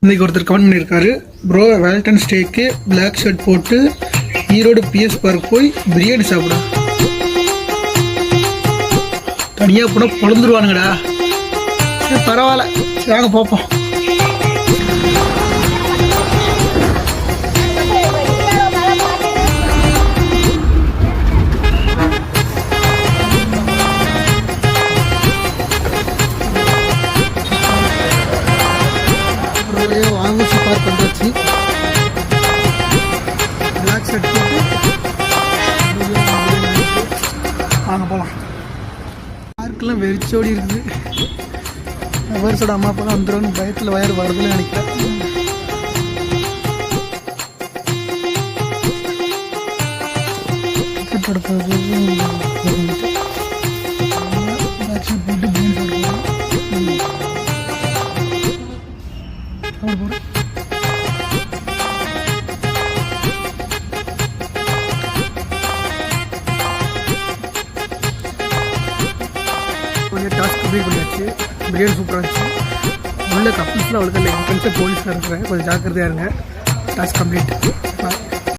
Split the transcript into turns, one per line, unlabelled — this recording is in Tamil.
இன்றைக்கி ஒருத்தர் கமெண்ட் பண்ணியிருக்காரு, ப்ரோ வேலண்டைன்ஸ் டேக்கு பிளாக் ஷர்ட் போட்டு ஈரோடு பிஎஸ் பார்க் போய் பிரியாணி சாப்பிடும். தனியாக போனால் பொழந்துருவானுங்கடா. சரி பரவாயில்ல, சரி வாங்க பார்ப்போம். வாங்கி பார்க் பண்ணுறாச்சு. பிளாக் ஷர்ட் போட்டு வாங்க போகலாம். பார்க்கெலாம் வெறிச்சோடி இருக்குது. வருஷோட அம்மா அப்பா தான் வந்துடும், பயத்தில் வயர் வருதுன்னு நினைக்கிறேன். டாஸ்க் கம்ப்ளீட் பண்ணியாச்சு. பிரியாணி சூப்பராக இருந்துச்சு. உள்ள கப்பிள்ஸ்லாம் அவ்வளோக்கா இல்லை, என் ஃப்ரெண்ட்ஸை போலீஸாக இருக்கிறேன், கொஞ்சம் ஜாக்கிரதையாக இருங்க. Task complete.